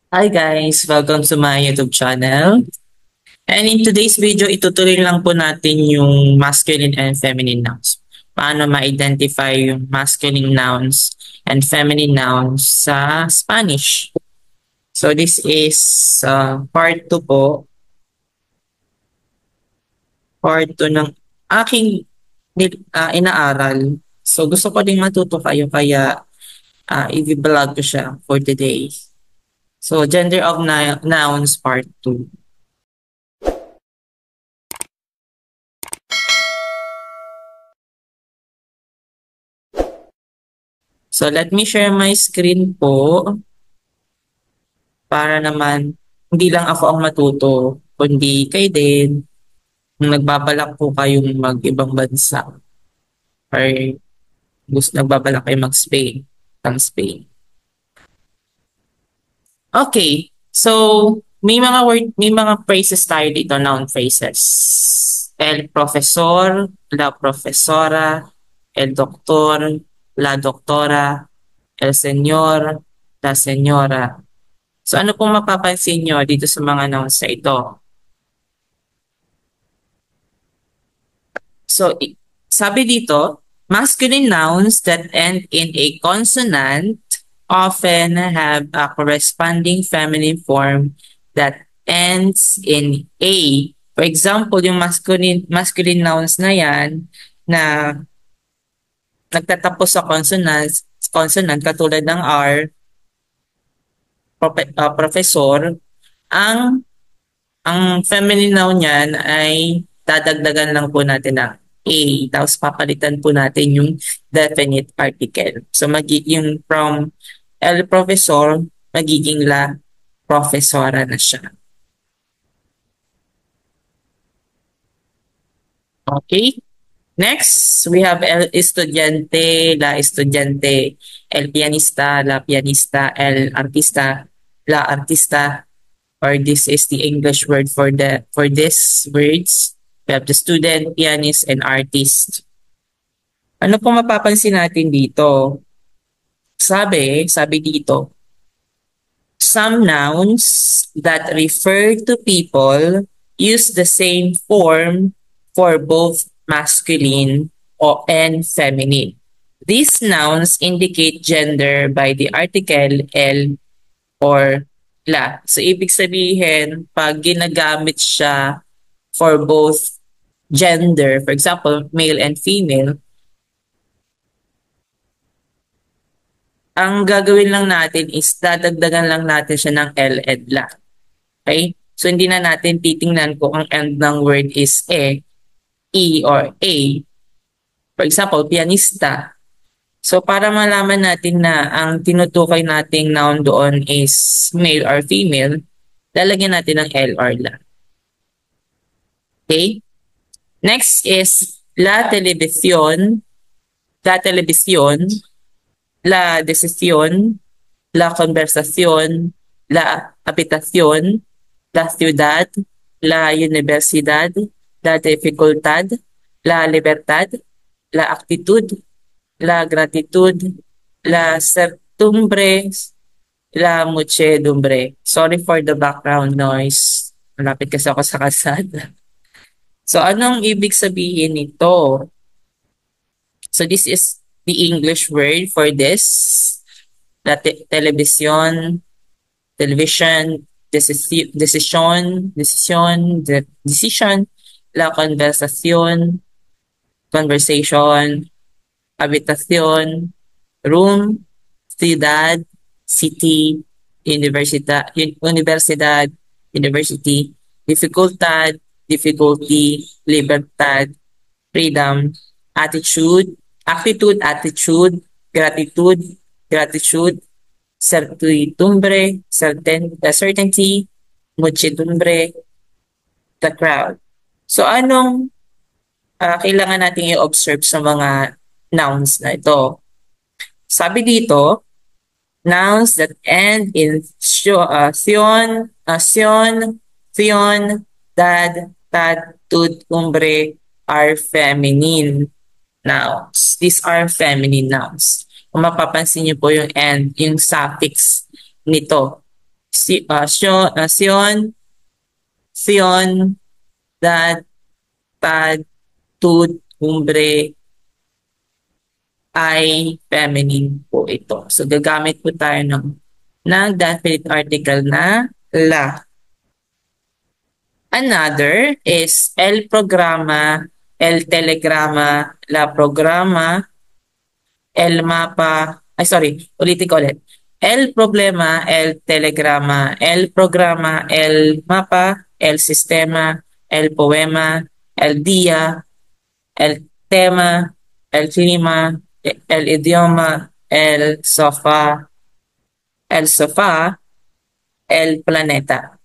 Hi guys! Welcome to my YouTube channel. And in today's video, itutuloy lang po natin yung masculine and feminine nouns. Paano ma-identify yung masculine nouns and feminine nouns sa Spanish. So this is part 2 po. Part 2 ng aking inaaral. So gusto ko ding matuto kayo kaya i-vlog ko siya for today. So gender of nouns part 2. So let me share my screen po para naman hindi lang ako ang matuto, kundi kayo din kung nagbabalak po kayong mag-ibang bansa or gusto nagbabalak kayo mag-Spain, Spain. Okay, so may mga phrases tayo dito, noun phrases. El profesor, la profesora, el doctor, la doctora, el señor, la señora. So ano pong mapapansin nyo dito sa mga nouns na ito? So sabi dito, masculine nouns that end in a consonant often have a corresponding feminine form that ends in A. For example, yung masculine nouns na yan na nagtatapos sa consonant katulad ng R, professor, ang feminine noun niyan ay dadagdagan lang po natin ng A, tapos papalitan po natin yung definite article. So magiging from el professor, magiging la profesora na siya. Okay? Next, we have el estudiante, la estudiante, el pianista, la pianista, el artista, la artista, or this is the English word for these words. We have the student, pianist, and artist. Ano po mapapansin natin dito? Sabi dito, some nouns that refer to people use the same form for both masculine and feminine. These nouns indicate gender by the article el or la. So, ibig sabihin, pag ginagamit siya for both gender, for example, male and female, ang gagawin lang natin is dadagdagan lang natin siya ng L and la. Okay? So, hindi na natin titingnan kung ang end ng word is E or A. For example, pianista. So, para malaman natin na ang tinutukoy nating noun doon is male or female, lalagyan natin ng L or la. Okay? Next is la televisión, la televisión, la decisión, la conversación, la habitación, la ciudad, la universidad, la dificultad, la libertad, la actitud, la gratitud, la certidumbre, la muchedumbre. Sorry for the background noise. Malapit kasi ako sa kalsada. So, anong ibig sabihin nito? So, this is the English word for this. La television, decision, la conversation, habitación, room, ciudad, city, universidad, university, dificultad, difficulty, libertad, freedom, attitude, gratitude, certidumbre, certainty, muchedumbre, the crowd. So anong kailangan natin i-observe sa mga nouns na ito? Sabi dito, nouns that end in sion, dad, tad, tud, umbre are feminine nouns. These are feminine nouns. Kung mapapansin niyo po yung end, yung suffix nito. Sion, Sion, that, tad, tud, umbre, ay feminine po ito. So gagamit po tayo ng definite article na la. Another is el programa, el telegrama, la programa, el mapa, ay sorry, ulitin ko ulit. El problema, el telegrama, el programa, el mapa, el sistema, el poema, el día, el tema, el clima, el idioma, el sofá, el planeta.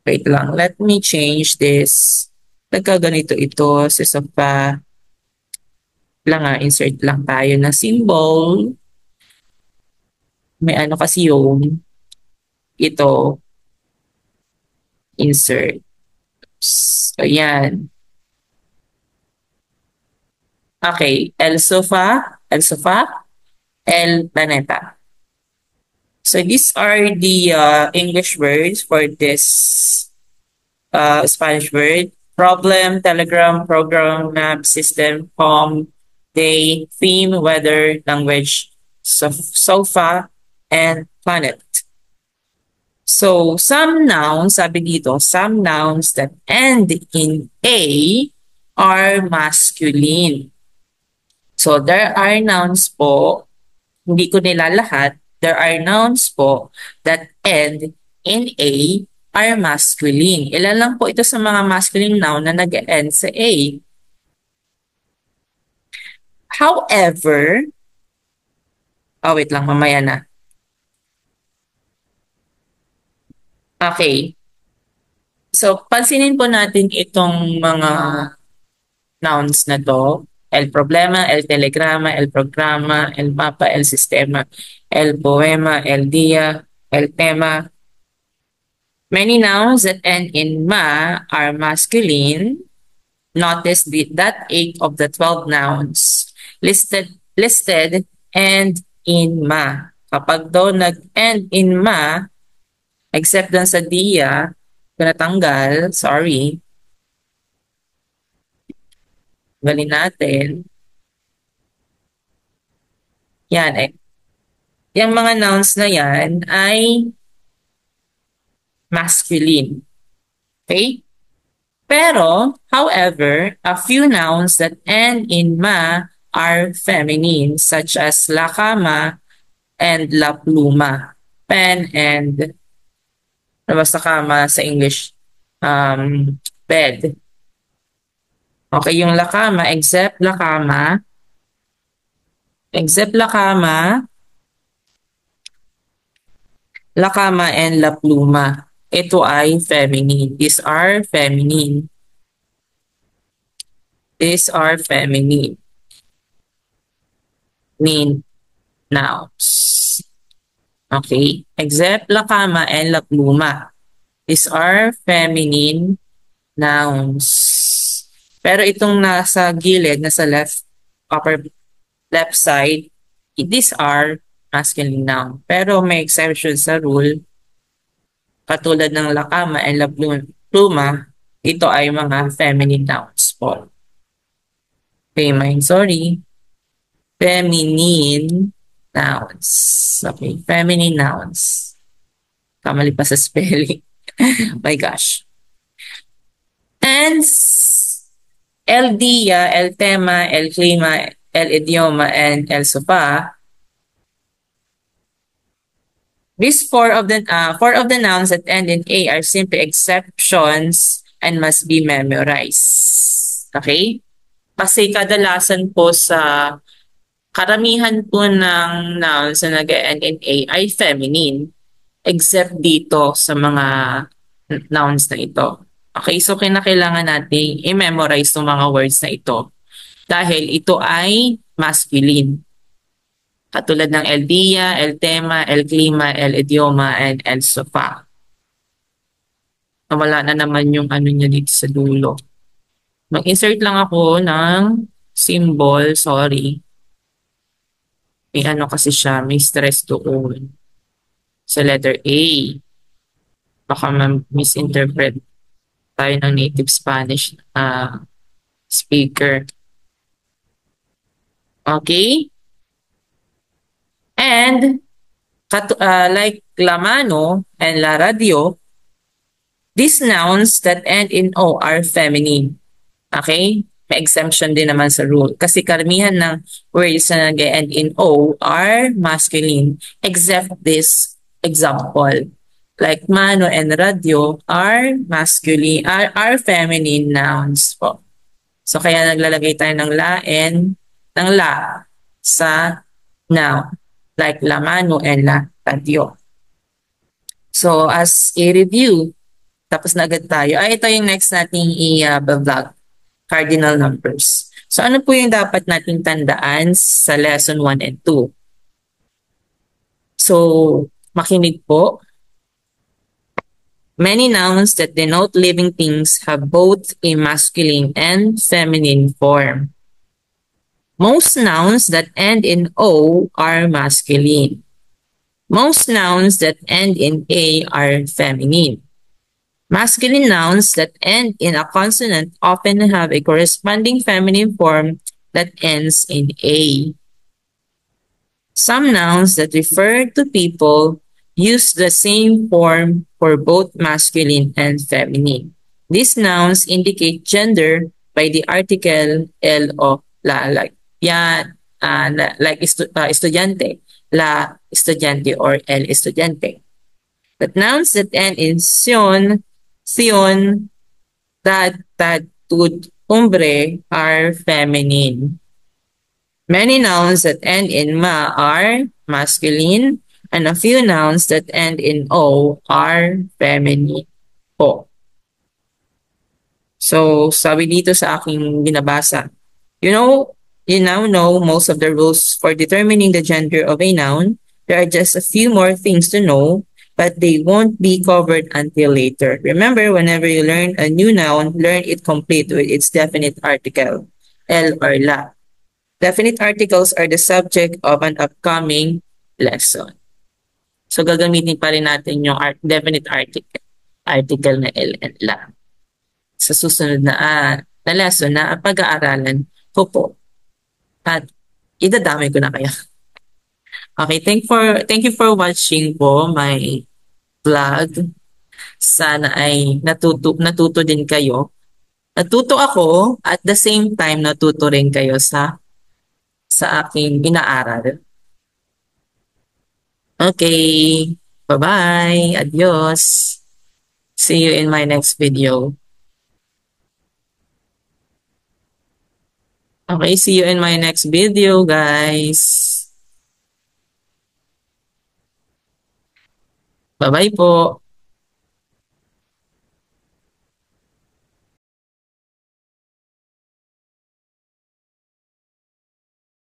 Wait lang, let me change this. Nagkaganito ito sa sofá. Lang insert lang tayo na symbol. May ano kasi yung ito. Insert. So, ayan. Okay, el sofá, el planeta. So these are the English words for this Spanish word. Problem, telegram, program, map, system, poem, day, theme, weather, language, sofa, and planet. So some nouns, sabi dito, some nouns that end in A are masculine. So there are nouns po, hindi ko nila lahat, there are nouns po that end in A are masculine. Ilan lang po ito sa mga masculine noun na nag-end sa A. However, wait lang, mamaya na. Okay. So, pansinin po natin itong mga nouns na to. El problema, el telegrama, el programa, el mapa, el sistema, el poema, el día, el tema. Many nouns that end in ma are masculine. Notice that 8 of the 12 nouns listed end in ma. Kapag daw nag-end in ma, except dun sa dia, pinatanggal, sorry. Galin natin. Yan eh. Yung mga nouns na yan ay masculine. Okay? Pero, however, a few nouns that end in ma are feminine, such as la cama and la pluma. Pen and, basta kama sa English, bed. Okay, yung la cama, except la cama, and la pluma. Ito ay feminine. These are feminine. Nouns. Okay, except la cama and la pluma. These are feminine nouns. Pero itong nasa gilid, nasa upper left side, these are masculine noun. Pero may exception sa rule. Katulad ng la cama and la pluma, ito ay mga feminine nouns po. Okay, sorry. Feminine nouns. Okay, feminine nouns. Kamali pa sa spelling. My gosh. And el día, el tema, el clima, el idioma, and el sofá. These four of the nouns that end in A are simply exceptions and must be memorized. Okay? Kasi kadalasan po sa karamihan po ng nouns na nag-end in A ay feminine, except dito sa mga nouns na ito. Okay, so kinakailangan natin i-memorize itong mga words na ito dahil ito ay masculine. Katulad ng el día, el tema, el clima, el idioma, and el sofá. Wala na naman yung ano niya dito sa dulo. Mag-insert lang ako ng symbol, sorry. May ano kasi siya, may stress doon. sa letter A. Baka misinterpret tayo ng native Spanish speaker. Okay? And like la mano and la radio, these nouns that end in O are feminine. Okay? May exemption din naman sa rule. Kasi karamihan ng words na nag-end in O are masculine, except this example. Like mano and radio are masculine, are feminine nouns po. So kaya naglalagay tayo ng la and ng la sa noun. Like la mano and la radio. So as a review, tapos na agad tayo. Ito yung next nating i-vlog. Cardinal numbers. So ano po yung dapat nating tandaan sa lesson 1 and 2? So makinig po. Many nouns that denote living things have both a masculine and feminine form. Most nouns that end in O are masculine. Most nouns that end in A are feminine. Masculine nouns that end in a consonant often have a corresponding feminine form that ends in A. Some nouns that refer to people use the same form for both masculine and feminine. These nouns indicate gender by the article L o la, like estudiante, la estudiante, or el estudiante. But nouns that end in sion, tad, tud, umbre are feminine. Many nouns that end in ma are masculine, and a few nouns that end in o are feminine po. So, sabi dito sa aking binabasa, you now know most of the rules for determining the gender of a noun. There are just a few more things to know, but they won't be covered until later. Remember, whenever you learn a new noun, learn it complete with its definite article, el or la. Definite articles are the subject of an upcoming lesson. So, gagamitin pa rin natin yung definite article na el and la sa susunod na lesson na pag-aaralan ko po. At idadamay ko na kayo. Okay, thank you for watching po my vlog. Sana ay natuto din kayo. Natuto ako at the same time natuto rin kayo sa aking inaaral. Okay, bye-bye. Adios. See you in my next video. Okay, see you in my next video, guys. Bye-bye po.